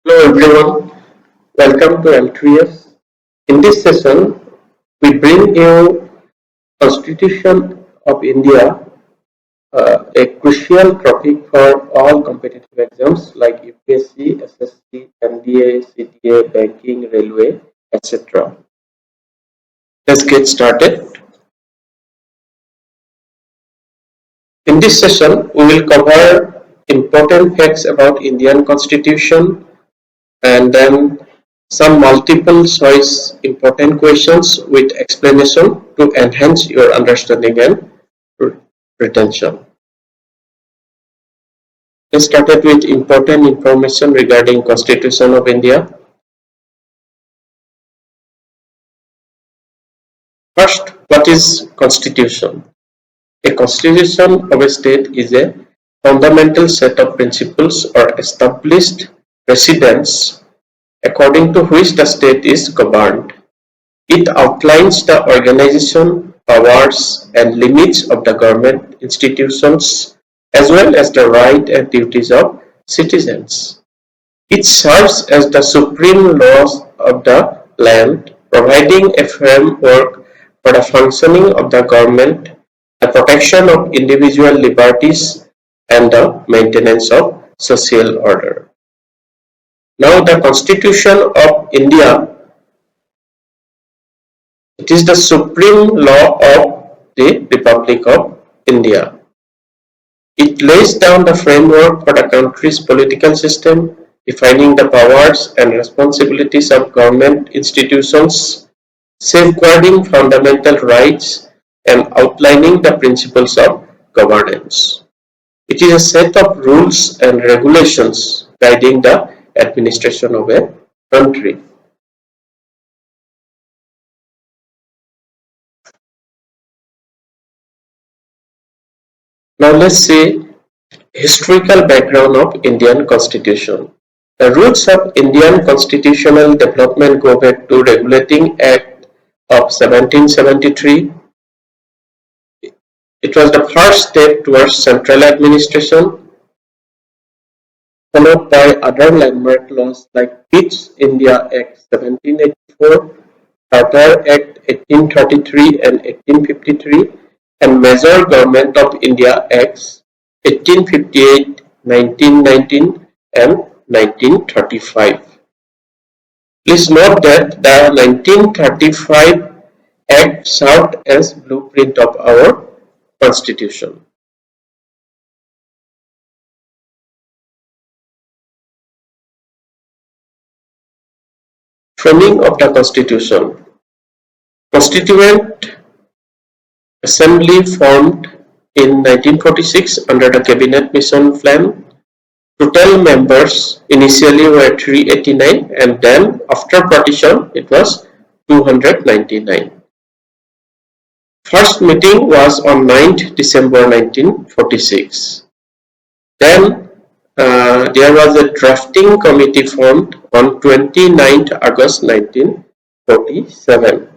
Hello everyone, welcome to L3S. In this session, we bring you Constitution of India, a crucial topic for all competitive exams like UPSC, SSC, NDA, CTA, banking, railway, etc. Let's get started. In this session, we will cover important facts about Indian Constitution and then some multiple choice important questions with explanation to enhance your understanding and retention. Let's start with important information regarding Constitution of India. First, what is Constitution? A constitution of a state is a fundamental set of principles or established precedents according to which the state is governed. It outlines the organization, powers, and limits of the government institutions as well as the rights and duties of citizens. It serves as the supreme law of the land, providing a framework for the functioning of the government, the protection of individual liberties, and the maintenance of social order. Now, the Constitution of India, it is the supreme law of the Republic of India. It lays down the framework for the country's political system, defining the powers and responsibilities of government institutions, safeguarding fundamental rights, and outlining the principles of governance. It is a set of rules and regulations guiding the administration of a country. Now let's see historical background of Indian Constitution. The roots of Indian constitutional development go back to Regulating Act of 1773. It was the first step towards central administration, followed by other landmark laws like East India Act 1784, Charter Act 1833 and 1853, and Major Government of India Acts 1858, 1919 and 1935. Please note that the 1935 Act served as blueprint of our Constitution. Framing of the Constitution. Constituent Assembly formed in 1946 under the Cabinet Mission Plan. Total members initially were 389 and then after partition it was 299. First meeting was on 9th December 1946. Then there was a drafting committee formed on 29th August 1947.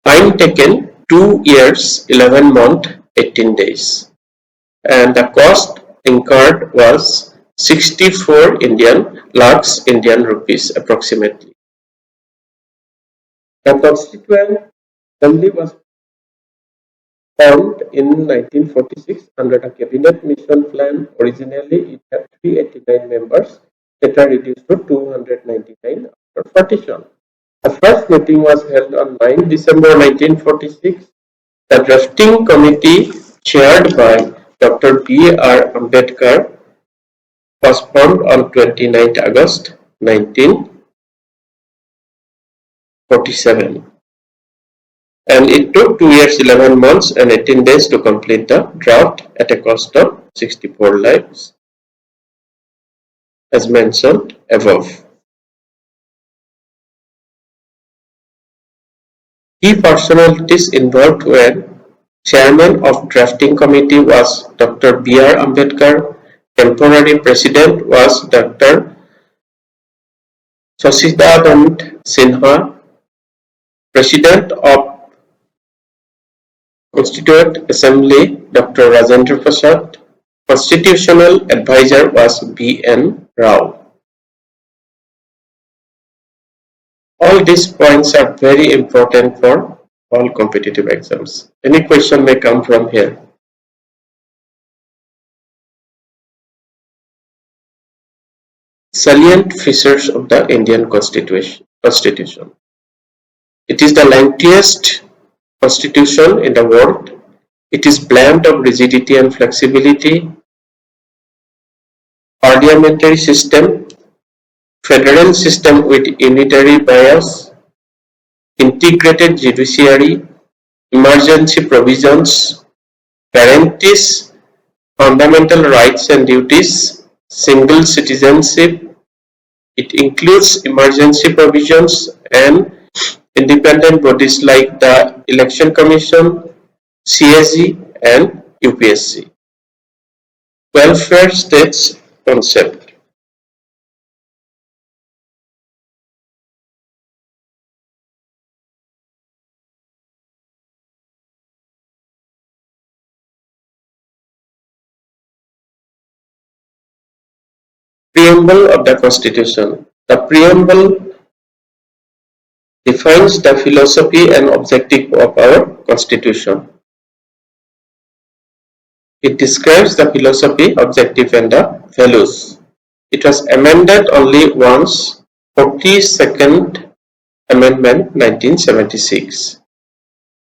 Time taken 2 years, 11 months, 18 days. And the cost incurred was 64 lakhs Indian rupees approximately. The Constituent Assembly was formed in 1946 under the Cabinet Mission Plan. Originally, it had 389 members that are reduced to 299 after partition. The first meeting was held on 9 December 1946. The drafting committee, chaired by Dr. B.R. Ambedkar, was formed on 29 August 1947. And it took 2 years, 11 months and 18 days to complete the draft at a cost of 64 lakhs, as mentioned above. Key personalities involved were Chairman of Drafting Committee was Dr. B.R. Ambedkar, Temporary President was Dr. Sasidanand Sinha, President of Constituent Assembly Dr. Rajendra Prasad, Constitutional Advisor was B.N. Rao. All these points are very important for all competitive exams. Any question may come from here. Salient features of the Indian Constitution. It is the lengthiest constitution in the world. It is blend of rigidity and flexibility, parliamentary system, federal system with unitary bias, integrated judiciary, emergency provisions, guarantees fundamental rights and duties, single citizenship. It includes emergency provisions and independent bodies like the Election Commission, CSG and UPSC. Welfare states concept. Preamble of the Constitution. The preamble defines the philosophy and objective of our Constitution. It describes the philosophy, objective and the values. It was amended only once, 42nd Amendment 1976,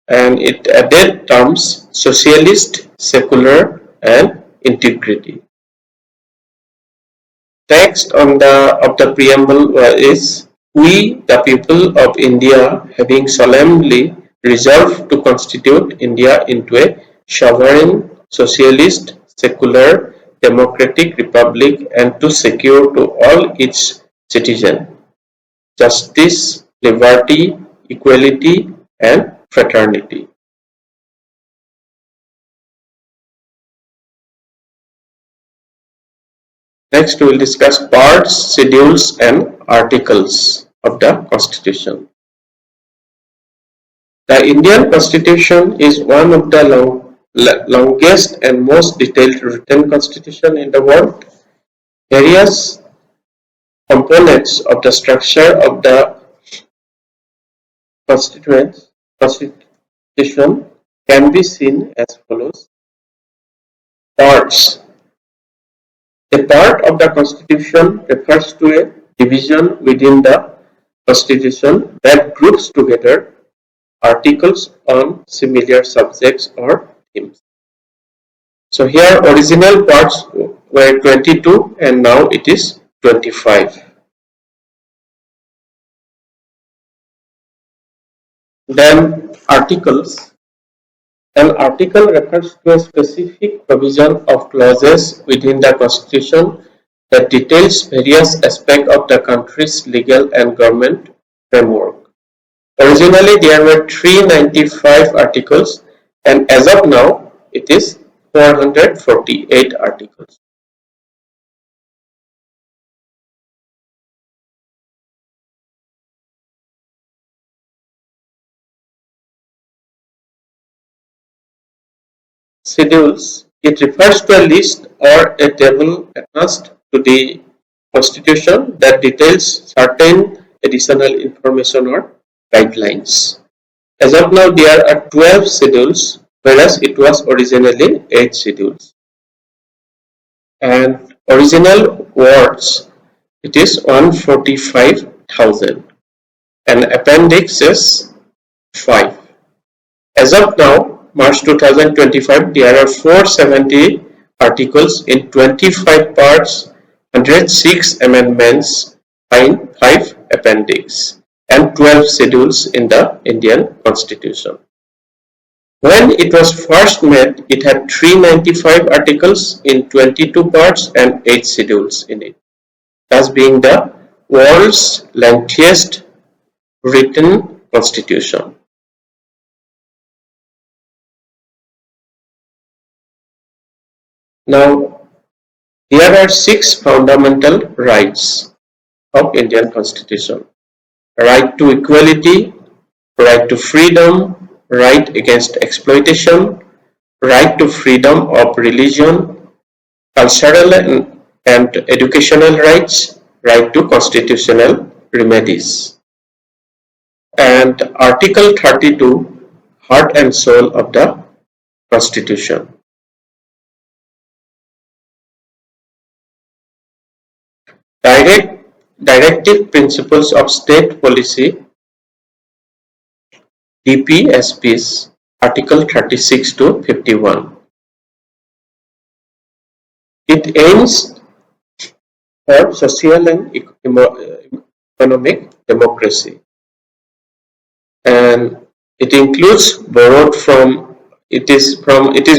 and it added terms socialist, secular and integrity. Text of the preamble is, "We, the people of India, having solemnly resolved to constitute India into a sovereign, socialist, secular, democratic republic and to secure to all its citizens justice, liberty, equality and fraternity." Next we will discuss parts, schedules and articles of the Constitution. The Indian Constitution is one of the longest and most detailed written constitution in the world. Various components of the structure of the Constitution can be seen as follows. Parts. A part of the Constitution refers to a division within the Constitution that groups together articles on similar subjects or themes. So here original parts were 22 and now it is 25. Then articles. An article refers to a specific provision of clauses within the Constitution that details various aspects of the country's legal and government framework. Originally there were 395 articles and as of now it is 448 articles. Schedules. It refers to a list or a table attached to the Constitution that details certain additional information or guidelines. As of now, there are 12 schedules, whereas it was originally 8 schedules. And original words, it is 145,000. And appendix is 5. As of now, March 2025, there are 470 articles in 25 parts, 106 amendments, 5 appendix, and 12 schedules in the Indian Constitution. When it was first made, it had 395 articles in 22 parts and 8 schedules in it, thus being the world's lengthiest written constitution. Now, here are 6 fundamental rights of Indian Constitution. Right to equality, right to freedom, right against exploitation, right to freedom of religion, cultural and educational rights, right to constitutional remedies. and Article 32, heart and soul of the Constitution. Directive Principles of State Policy, DPSPs, Article 36 to 51. It aims for social and economic democracy, and it includes borrowed from it is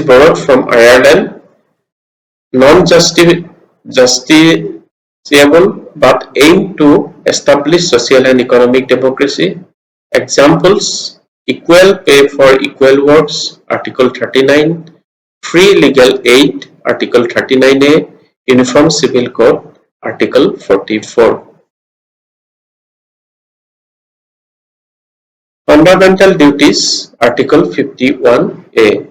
borrowed from Ireland, non-justiciable but aim to establish social and economic democracy. Examples: equal pay for equal works, Article 39, free legal aid, Article 39A, Uniform Civil Code, Article 44. Fundamental duties, Article 51A.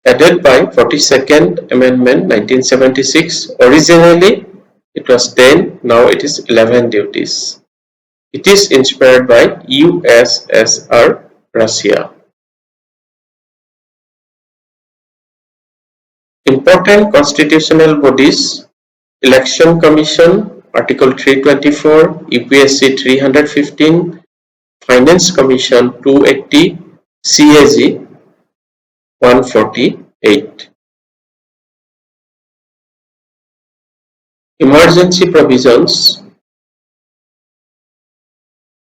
Added by 42nd Amendment 1976. Originally it was 10, now it is 11 duties. It is inspired by USSR, Russia. Important constitutional bodies: Election Commission, Article 324, UPSC 315, Finance Commission 280, CAG 148. Emergency provisions.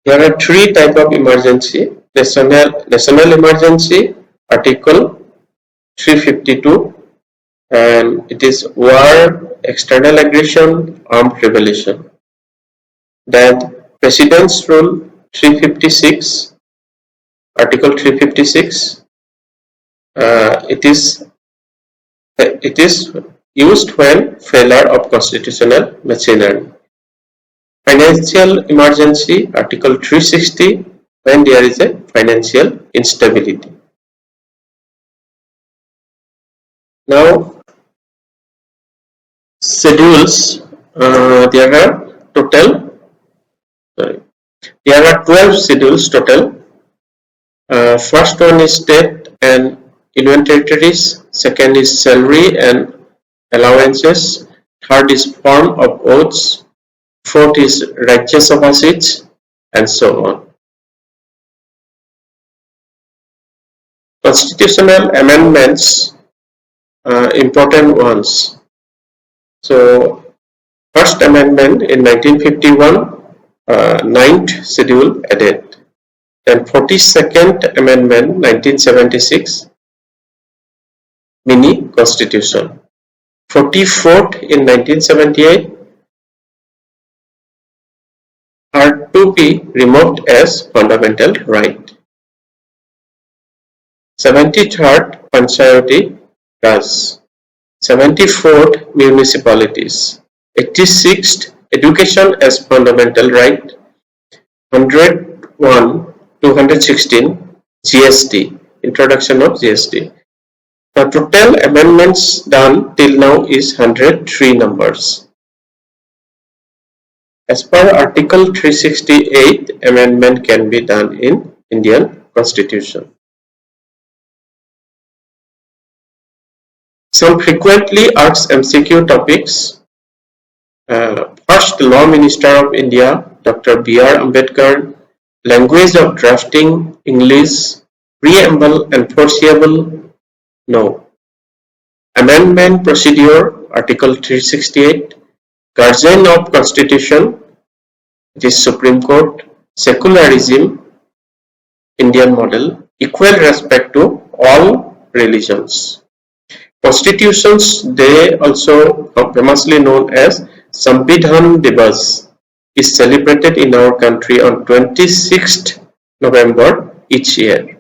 There are three types of emergency. National emergency, Article 352, and it is war, external aggression, armed rebellion. Then President's Rule 356, Article 356. It is used when failure of constitutional machinery. Financial emergency, Article 360, when there is a financial instability. Now, schedules. There are 12 schedules total. First one is state and union territories. Second is salary and allowances. Third is form of oaths. Fourth is Rajya Sabha seats, and so on. Constitutional amendments, important ones. So, first amendment in 1951, 9th schedule added. Then 42nd amendment 1976, mini constitution. 44th in 1978, are to be removed as fundamental right. 73rd Panchayati Raj. 74th municipalities. 86th education as fundamental right. 101 216 GST, introduction of GST. The total amendments done till now is 103 numbers. As per Article 368, amendment can be done in Indian Constitution. Some frequently asked MCQ topics. First, Law Minister of India, Dr. B.R. Ambedkar. Language of drafting, English. Preamble enforceable, no. Amendment procedure, Article 368. Guardian of Constitution, it is Supreme Court. Secularism, Indian model. Equal respect to all religions. Constitutions, they also famously known as Sambidhan Divas, is celebrated in our country on 26th November each year.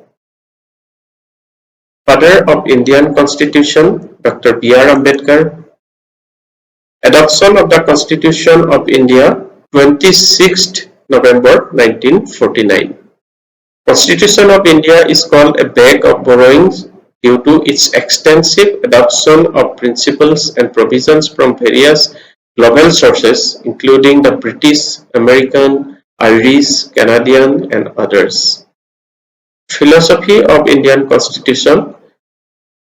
Father of Indian Constitution, Dr. B.R. Ambedkar. Adoption of the Constitution of India, 26th November 1949. Constitution of India is called a bag of borrowings due to its extensive adoption of principles and provisions from various global sources, including the British, American, Irish, Canadian, and others. Philosophy of Indian Constitution.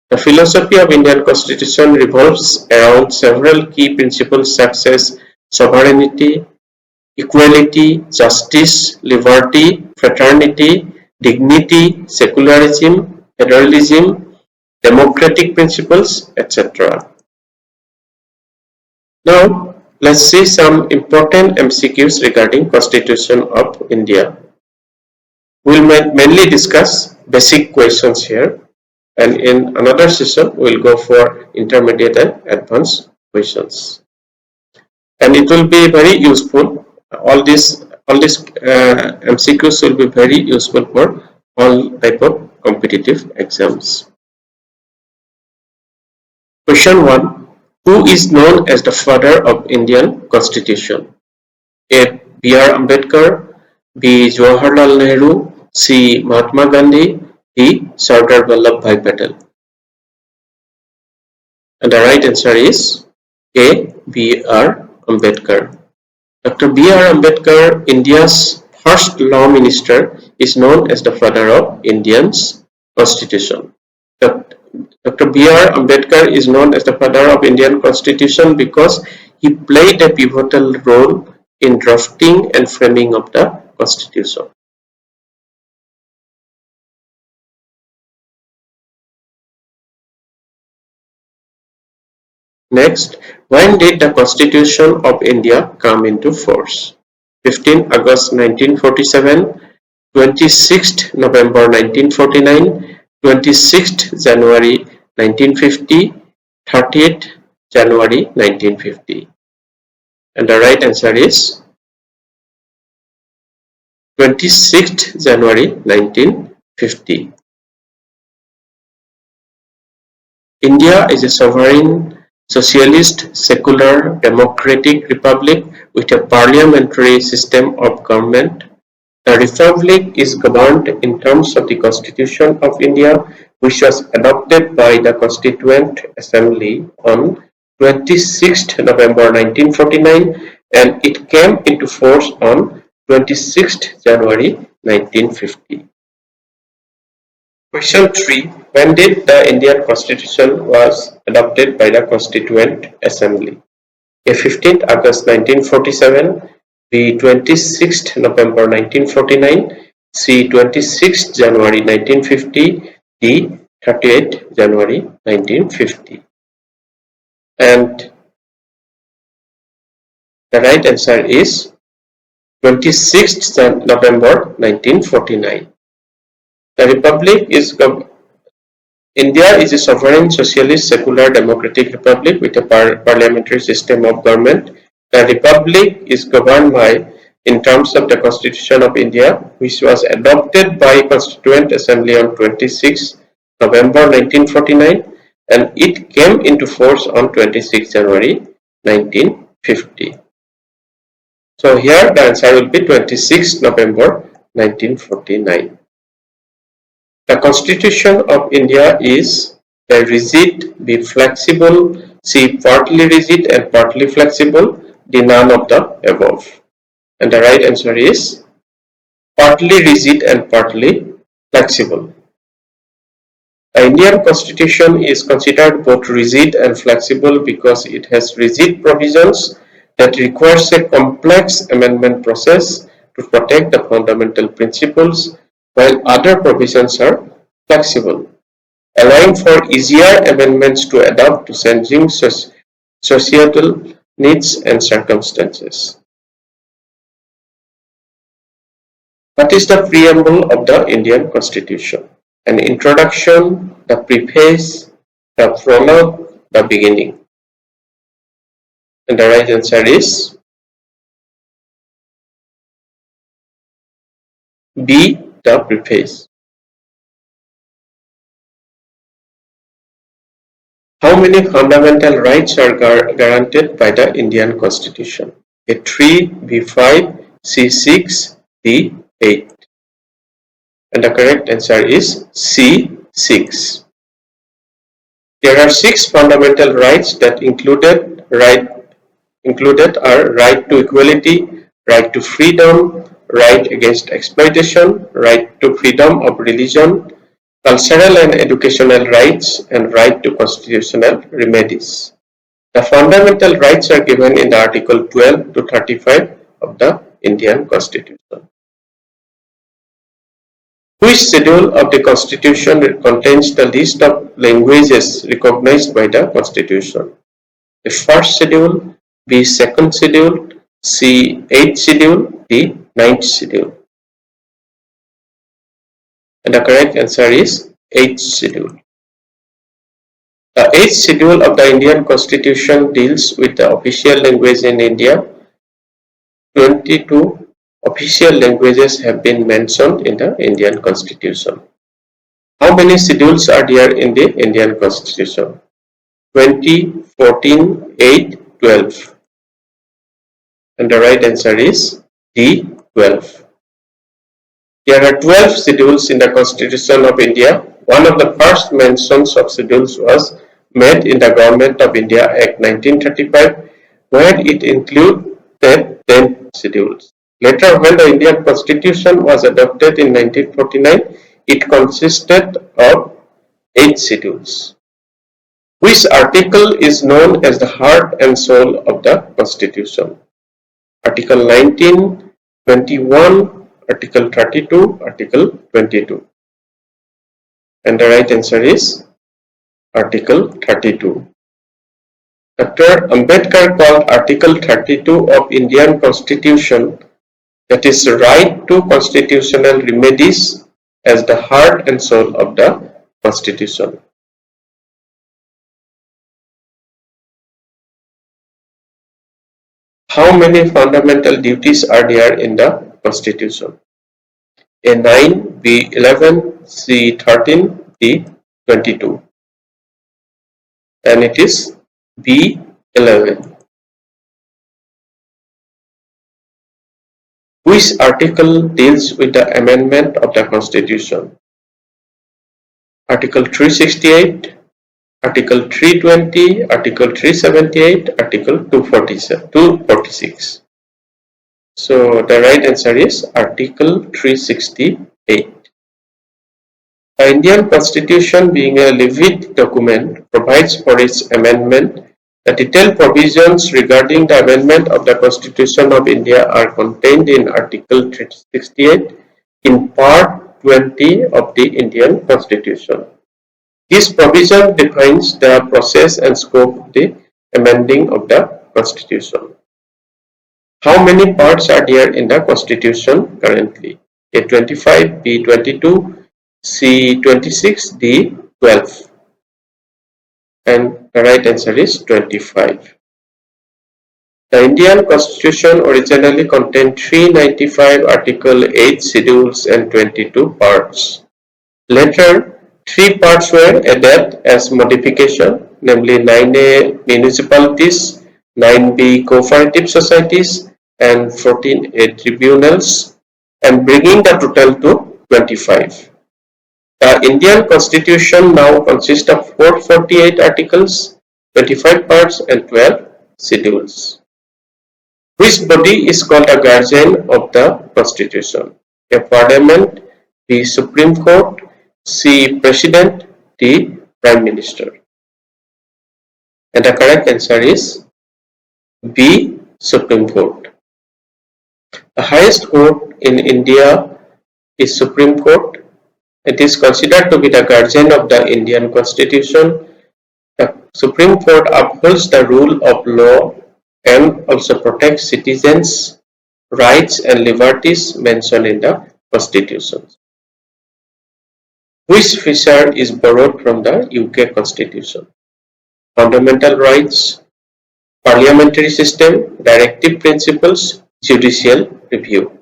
The philosophy of Indian Constitution revolves around several key principles such as sovereignty, equality, justice, liberty, fraternity, dignity, secularism, federalism, democratic principles, etc. Now, let's see some important MCQs regarding Constitution of India. We'll mainly discuss basic questions here, and in another session, we'll go for intermediate and advanced questions. And it will be very useful. All these MCQs will be very useful for all type of competitive exams. Question 1. Who is known as the father of Indian Constitution? A. B.R. Ambedkar, B. Jawaharlal Nehru, C. Mahatma Gandhi, D. Sardar Vallabhbhai Patel. And the right answer is A. B.R. Ambedkar. Dr. B.R. Ambedkar, India's first law minister, is known as the father of Indian's Constitution. Dr. B.R. Ambedkar is known as the father of Indian Constitution because he played a pivotal role in drafting and framing of the Constitution. Next, when did the Constitution of India come into force? 15 August 1947, 26th November 1949, 26th January 1950, 30th January 1950. And the right answer is 26th January 1950. India is a sovereign, socialist, secular, democratic republic with a parliamentary system of government. The republic is governed in terms of the Constitution of India, which was adopted by the Constituent Assembly on 26th November 1949, and it came into force on 26th January 1950. Question 3. When did the Indian Constitution was adopted by the Constituent Assembly? A. 15th August 1947, B. 26th November 1949, C. 26th January 1950, D. 30th January 1950. And the right answer is 26th November 1949. The Republic is India is a sovereign, socialist, secular, democratic republic with a parliamentary system of government. The Republic is governed by, in terms of the Constitution of India, which was adopted by Constituent Assembly on 26 November 1949, and it came into force on 26 January 1950. So here the answer will be 26 November 1949. The Constitution of India is A. Rigid, B. Flexible, C. Partly rigid and partly flexible, D. None of the above. And the right answer is partly rigid and partly flexible. The Indian Constitution is considered both rigid and flexible because it has rigid provisions that requires a complex amendment process to protect the fundamental principles, while other provisions are flexible, allowing for easier amendments to adapt to changing societal needs and circumstances. What is the preamble of the Indian Constitution? An introduction, the preface, the prologue, the beginning. And the right answer is B. The preface. How many fundamental rights are guaranteed by the Indian Constitution? A. 3, B. 5, C. 6, D. 8. And the correct answer is C. 6. There are 6 fundamental rights that included are right to equality, right to freedom, right against exploitation, right to freedom of religion, cultural and educational rights, and right to constitutional remedies. The fundamental rights are given in the Article 12 to 35 of the Indian Constitution. Which schedule of the Constitution contains the list of languages recognized by the Constitution? The first schedule, B second schedule, C eighth schedule, D ninth schedule. And the correct answer is eighth schedule. The eighth schedule of the Indian Constitution deals with the official language in India. 22 official languages have been mentioned in the Indian Constitution. How many schedules are there in the Indian Constitution? 20, 14, 8, 12. And the right answer is D, 12. There are 12 schedules in the Constitution of India. One of the first mentions of schedules was made in the Government of India Act 1935, where it included 10 schedules. Later, when the Indian Constitution was adopted in 1949, it consisted of 8 schedules. Which article is known as the heart and soul of the Constitution? Article 19, 21, Article 32, Article 22. And the right answer is Article 32. Dr. Ambedkar called Article 32 of Indian Constitution, that is the right to constitutional remedies, as the heart and soul of the Constitution. How many fundamental duties are there in the Constitution? A 9, B 11, C 13, D 22. And it is B 11. Which article deals with the amendment of the Constitution? Article 368, Article 320, Article 378, Article 246. So the right answer is Article 368. The Indian Constitution, being a living document, provides for its amendment. The detailed provisions regarding the amendment of the Constitution of India are contained in Article 368 in Part 20 of the Indian Constitution. This provision defines the process and scope of the amending of the Constitution. How many parts are there in the Constitution currently? A 25, B 22, C 26, D 12. And the right answer is 25. The Indian Constitution originally contained 395 articles, 8 schedules and 22 parts. Later, 3 parts were added as modification, namely 9A municipalities, 9B cooperative societies, and 14A tribunals, and bringing the total to 25. The Indian Constitution now consists of 448 articles, 25 parts, and 12 schedules. Which body is called a guardian of the Constitution? A Parliament, the Supreme Court, C. President, D. Prime Minister. And the correct answer is B. Supreme Court. The highest court in India is Supreme Court. It is considered to be the guardian of the Indian Constitution. The Supreme Court upholds the rule of law and also protects citizens' rights and liberties mentioned in the Constitution. Which feature is borrowed from the UK Constitution? Fundamental rights, parliamentary system, directive principles, judicial review.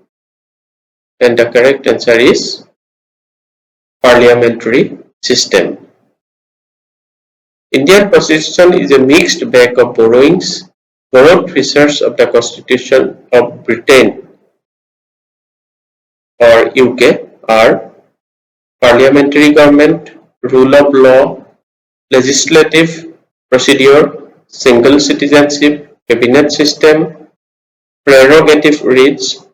And the correct answer is parliamentary system. Indian Constitution is a mixed bag of borrowings. Borrowed features of the Constitution of Britain or UK are parliamentary government, rule of law, legislative procedure, single citizenship, cabinet system, prerogative rights,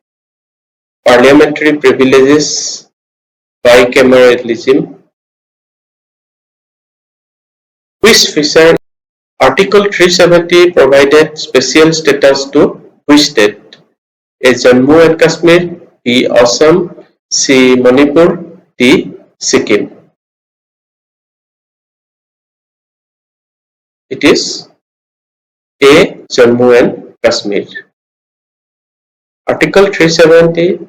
parliamentary privileges, bicameralism, which feature Article 370 provided special status to which state? A. Jammu and Kashmir, B. Assam, C. Manipur, D. Sikkim. It is A. Jammu and Kashmir. Article 370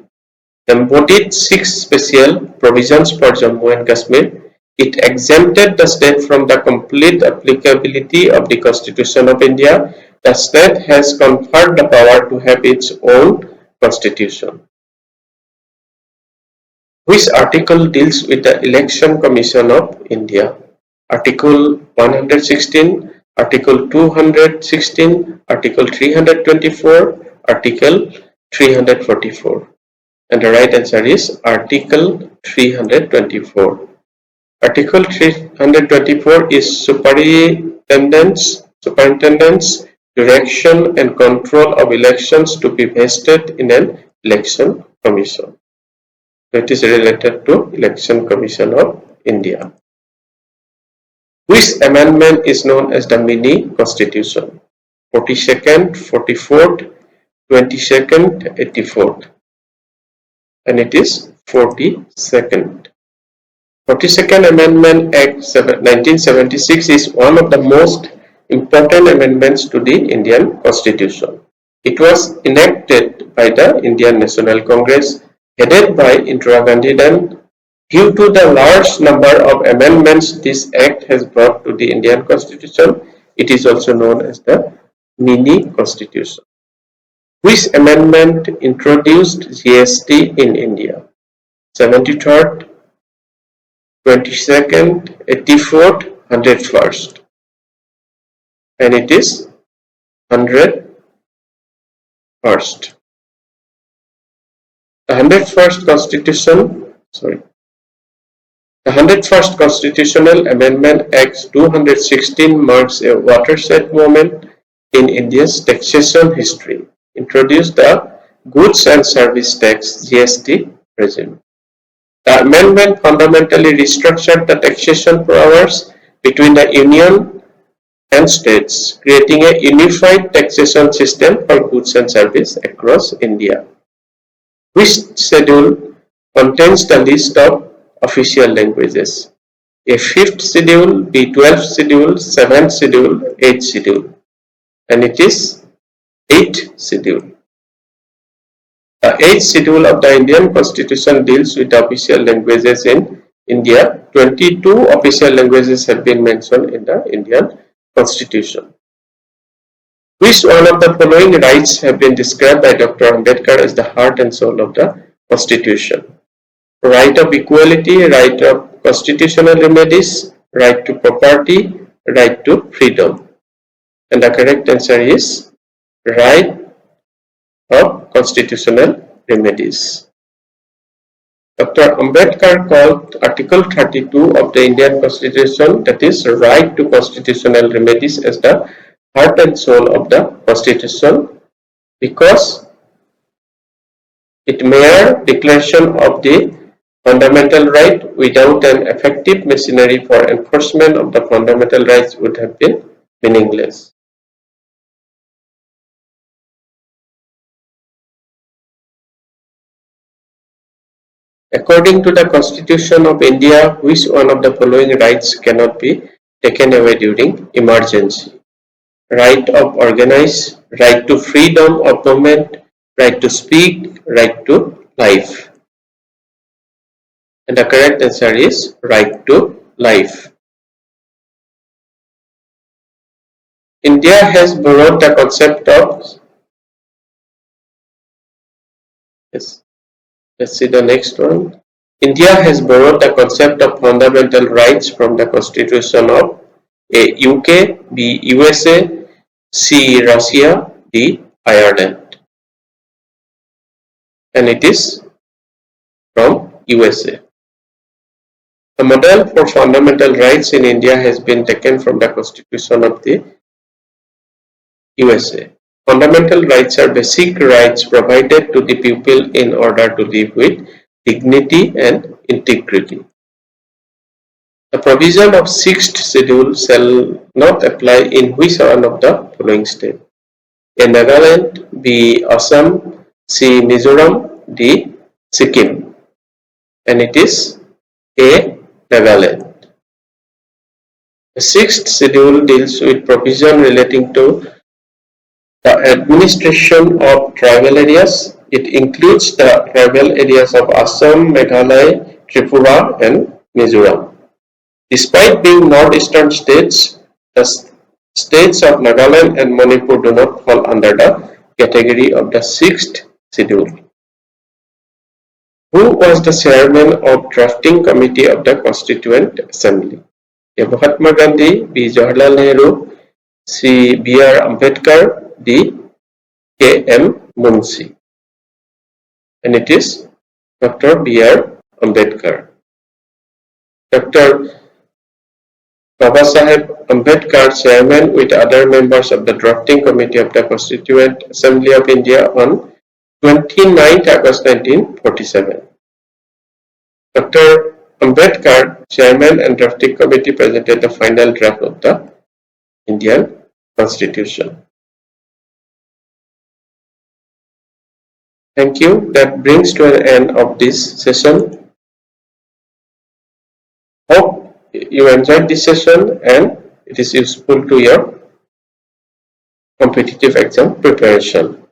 embodied 6 special provisions for Jammu and Kashmir. It exempted the state from the complete applicability of the Constitution of India. The state has conferred the power to have its own constitution. Which article deals with the Election Commission of India? Article 116, Article 216, Article 324, Article 344. And the right answer is Article 324. Article 324 is superintendence, direction and control of elections to be vested in an election commission. It is related to Election Commission of India. Which amendment is known as the mini constitution? 42nd, 44th, 22nd, 84th. And it is 42nd. 42nd Amendment Act 1976 is one of the most important amendments to the Indian Constitution. It was enacted by the Indian National Congress headed by Indira Gandhi. Then, due to the large number of amendments this act has brought to the Indian Constitution, it is also known as the mini constitution. Which amendment introduced GST in India? 73rd, 22nd, 84th, 101st. And it is 101st. The 101st Constitutional Amendment Act 216 marks a watershed moment in India's taxation history. Introduced the Goods and Service Tax (GST) regime. The amendment fundamentally restructured the taxation powers between the Union and states, creating a unified taxation system for goods and services across India. Which schedule contains the list of official languages? A 5th schedule, B 12th schedule, 7th schedule, 8th schedule. And it is 8th schedule. The 8th schedule of the Indian Constitution deals with the official languages in India. 22 official languages have been mentioned in the Indian Constitution. Which one of the following rights have been described by Dr. Ambedkar as the heart and soul of the Constitution? Right of equality, right of constitutional remedies, right to property, right to freedom. And the correct answer is right of constitutional remedies. Dr. Ambedkar called Article 32 of the Indian Constitution, that is right to constitutional remedies, as the heart and soul of the Constitution because it mere declaration of the fundamental right without an effective machinery for enforcement of the fundamental rights would have been meaningless. According to the Constitution of India, which one of the following rights cannot be taken away during emergency? Right of organize, right to freedom of movement, right to speak, right to life. And the correct answer is right to life. India has borrowed the concept of, let's see the next one. India has borrowed the concept of fundamental rights from the Constitution of A. UK, B. USA, C. Russia, D. Ireland. And it is from USA. The model for fundamental rights in India has been taken from the Constitution of the USA. Fundamental rights are basic rights provided to the pupil in order to live with dignity and integrity. The provision of 6th schedule shall not apply in which one of the following states: A. Nagaland, B. Assam, C. Mizoram, D. Sikkim. And it is A. Nagaland. The 6th schedule deals with provision relating to the administration of tribal areas. It includes the tribal areas of Assam, Meghalaya, Tripura, and Mizoram. Despite being northeastern states, the states of Nagaland and Manipur do not fall under the category of the 6th schedule. Who was the chairman of drafting committee of the Constituent Assembly? A. Mahatma Gandhi, B. Jawaharlal Nehru, C. B.R. Ambedkar, D. K.M. Munshi. And it is Dr. B.R. Ambedkar. Dr. Babasaheb Ambedkar, chairman with other members of the drafting committee of the Constituent Assembly of India on 29th August 1947. Dr. Ambedkar, chairman and drafting committee, presented the final draft of the Indian Constitution. Thank you. That brings to an end of this session. Hope you enjoyed this session and it is useful to your competitive exam preparation.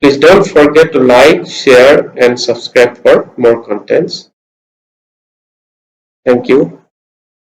Please don't forget to like, share and subscribe for more contents. Thank you.